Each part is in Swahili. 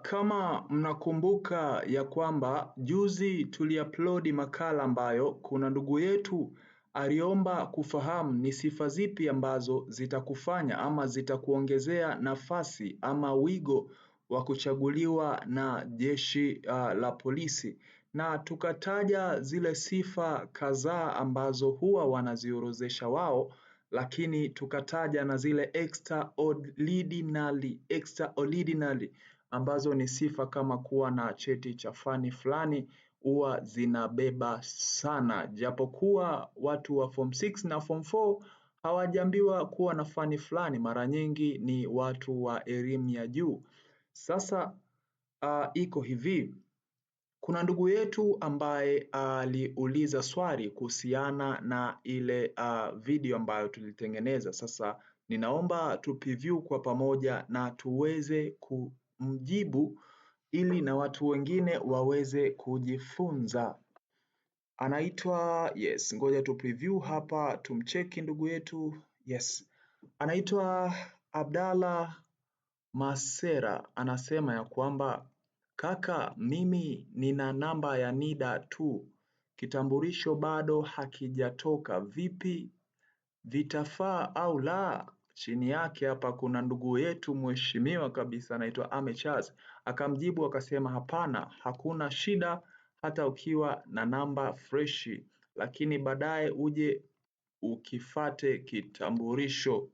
Kama mnakumbuka ya kwamba juzi tuliupload makala ambayo kuna ndugu yetu aliomba kufahamu ni sifa zipi ambazo zitakufanya ama zitakuongezea nafasi ama wigo wa kuchaguliwa na jeshi la polisi, na tukataja zile sifa kadhaa ambazo huwa wanaziorodhesha wao, lakini tukataja na zile extraordinary ambazo ni sifa kama kuwa na cheti cha fani fulani huwa zinabeba sana, japokuwa watu wa form 6 na form 4 hawajaambiwa kuwa na fani fulani, mara nyingi ni watu wa elimu ya juu. Sasa iko hivi, kuna ndugu yetu ambaye aliuliza swali kuhusiana na ile video ambayo tulitengeneza. Sasa ninaomba tu preview kwa pamoja na tuweze kumjibu ili na watu wengine waweze kujifunza. Anaitwa, yes, ngoja tu preview hapa tumcheki ndugu yetu. Yes, anaitwa Abdalla Masera, anasema ya kwamba kaka, mimi nina namba ya NIDA tu, kitambulisho bado hakijatoka, vipi vitafaa au la? Chini yake hapa kuna ndugu yetu mheshimiwa kabisa anaitwa Ame Charles, akamjibu akasema hapana, hakuna shida hata ukiwa na namba freshi, lakini baadaye uje ukifate kitambulisho.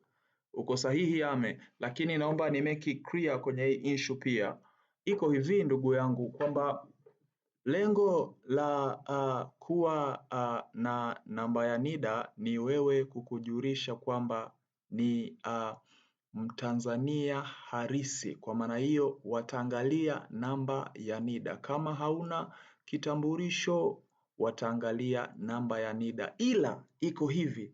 Uko sahihi Ame, lakini naomba ni make it clear kwenye hii issue pia. Iko hivi ndugu yangu kwamba lengo la kuwa na namba ya NIDA ni wewe kukujulisha kwamba ni Mtanzania halisi. Kwa maana hiyo wataangalia namba ya NIDA. Kama hauna kitambulisho wataangalia namba ya NIDA. Ila iko hivi,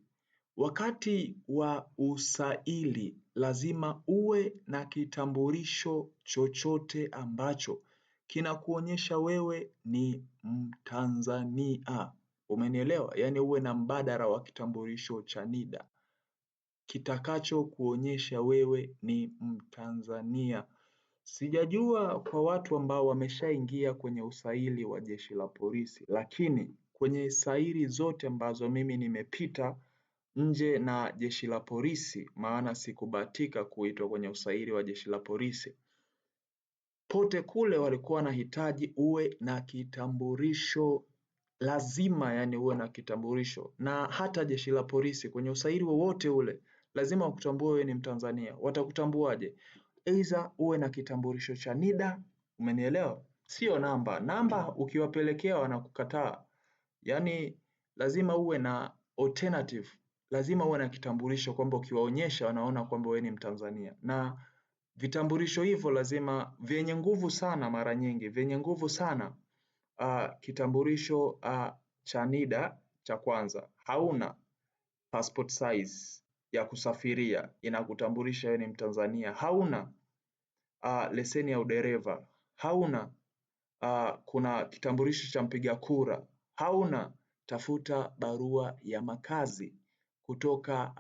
wakati wa usaili lazima uwe na kitambulisho chochote ambacho kinakuonyesha wewe ni Mtanzania. Umenielewa? Yaani uwe na mbadala wa kitambulisho cha NIDA kitakacho kuonyesha wewe ni Mtanzania. Sijajua kwa watu ambao wameshaingia kwenye usaili wa jeshi la polisi, lakini kwenye saili zote ambazo mimi nimepita nje na jeshi la polisi, maana sikubahatika kuitwa kwenye usaili wa jeshi la polisi, pote kule walikuwa wanahitaji uwe na kitambulisho lazima, yani uwe na kitambulisho. Na hata jeshi la polisi kwenye usaili wowote ule lazima wakutambue wewe ni Mtanzania. Watakutambuaje? Aidha uwe na kitambulisho cha NIDA, umenielewa? Sio namba. Namba ukiwapelekea wanakukataa. Yani lazima uwe na alternative. Lazima uwe na kitambulisho kwamba ukiwaonyesha wanaona kwamba wewe ni Mtanzania. Na vitambulisho hivyo lazima vyenye nguvu sana, mara nyingi vyenye nguvu sana. Kitambulisho cha NIDA cha kwanza, hauna passport size ya kusafiria inakutambulisha wewe ni Mtanzania, hauna leseni ya udereva, hauna kuna kitambulisho cha mpiga kura, hauna, tafuta barua ya makazi kutoka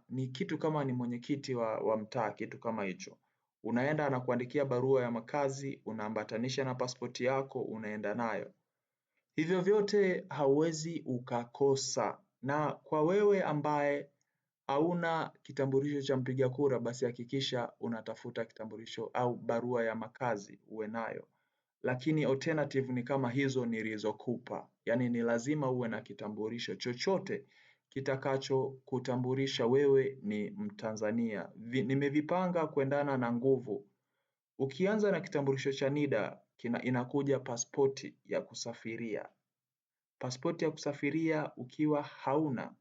ni kitu kama ni mwenyekiti wa mtaa, kitu kama hicho. Unaenda anakuandikia barua ya makazi, unaambatanisha na pasipoti yako, unaenda nayo. Hivyo vyote hauwezi ukakosa. Na kwa wewe ambaye hauna kitambulisho cha mpiga kura, basi hakikisha unatafuta kitambulisho au barua ya makazi uwe nayo. Lakini alternative ni kama hizo nilizokupa. Yani ni lazima uwe na kitambulisho chochote kitakacho kutambulisha wewe ni Mtanzania. Nimevipanga kuendana na nguvu. Ukianza na kitambulisho cha NIDA inakuja pasipoti ya kusafiria. Pasipoti ya kusafiria ukiwa hauna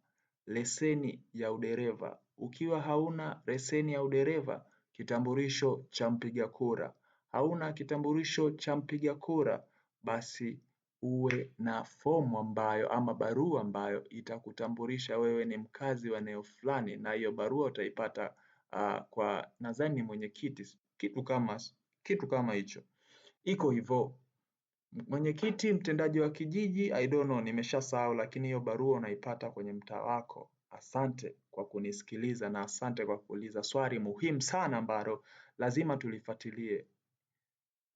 leseni ya udereva. Ukiwa hauna leseni ya udereva, kitambulisho cha mpiga kura. Hauna kitambulisho cha mpiga kura, basi uwe na fomu ambayo ama barua ambayo itakutambulisha wewe ni mkazi wa eneo fulani, na hiyo barua utaipata kwa nadhani mwenyekiti, kitu kama hicho. Iko hivyo. Mwenyekiti, mtendaji wa kijiji, I don't know, nimeshasahau, lakini hiyo barua unaipata kwenye mtaa wako. Asante kwa kunisikiliza na asante kwa kuuliza swali muhimu sana ambalo lazima tulifuatilie.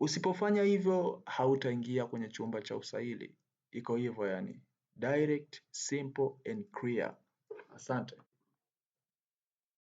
Usipofanya hivyo hautaingia kwenye chumba cha usaili. Iko hivyo yani. Direct, simple and clear. Asante.